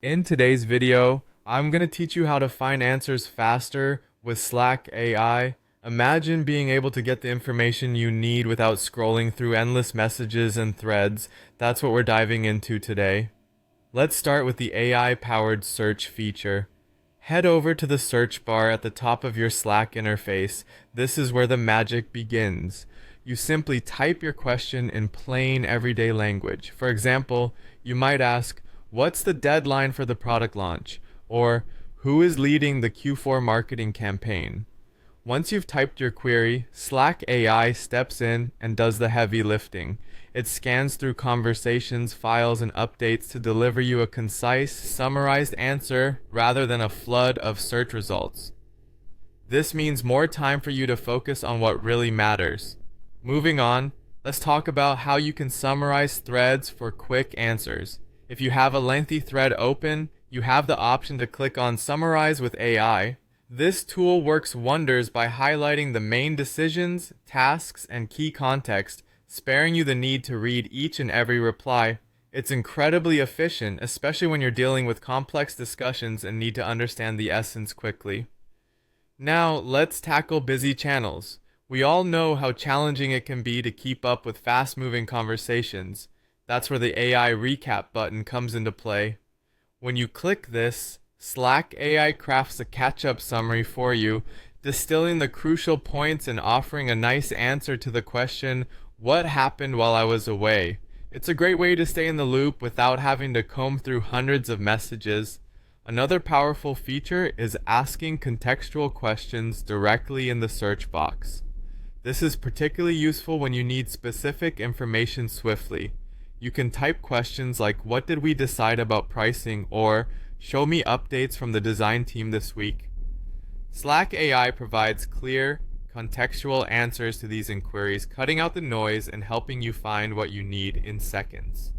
In today's video, I'm going to teach you how to find answers faster with Slack AI. Imagine being able to get the information you need without scrolling through endless messages and threads. That's what we're diving into today. Let's start with the AI-powered search feature. Head over to the search bar at the top of your Slack interface. This is where the magic begins. You simply type your question in plain everyday language. For example, you might ask, "What's the deadline for the product launch?" Or, "Who is leading the Q4 marketing campaign?" Once you've typed your query, Slack AI steps in and does the heavy lifting. It scans through conversations, files, and updates to deliver you a concise, summarized answer rather than a flood of search results. This means more time for you to focus on what really matters. Moving on, let's talk about how you can summarize threads for quick answers. If you have a lengthy thread open, you have the option to click on Summarize with AI. This tool works wonders by highlighting the main decisions, tasks, and key context, sparing you the need to read each and every reply. It's incredibly efficient, especially when you're dealing with complex discussions and need to understand the essence quickly. Now, let's tackle busy channels. We all know how challenging it can be to keep up with fast-moving conversations. That's where the AI recap button comes into play. When you click this, Slack AI crafts a catch-up summary for you, distilling the crucial points and offering a nice answer to the question, "What happened while I was away?" It's a great way to stay in the loop without having to comb through hundreds of messages. Another powerful feature is asking contextual questions directly in the search box. This is particularly useful when you need specific information swiftly. You can type questions like, "What did we decide about pricing?" or "Show me updates from the design team this week." Slack AI provides clear, contextual answers to these inquiries, cutting out the noise and helping you find what you need in seconds.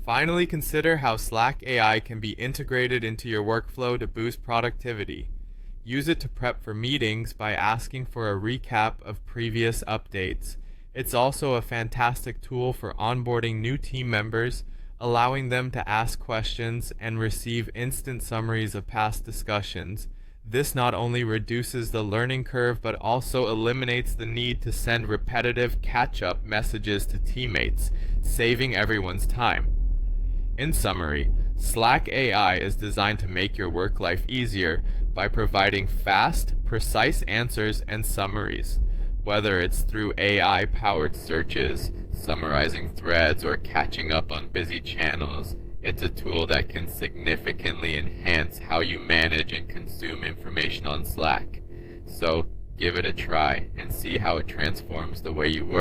Finally, consider how Slack AI can be integrated into your workflow to boost productivity. Use it to prep for meetings by asking for a recap of previous updates. It's also a fantastic tool for onboarding new team members, allowing them to ask questions and receive instant summaries of past discussions. This not only reduces the learning curve but also eliminates the need to send repetitive catch-up messages to teammates, saving everyone's time. In summary, Slack AI is designed to make your work life easier by providing fast, precise answers and summaries. Whether it's through AI-powered searches, summarizing threads, or catching up on busy channels, it's a tool that can significantly enhance how you manage and consume information on Slack. So, give it a try and see how it transforms the way you work.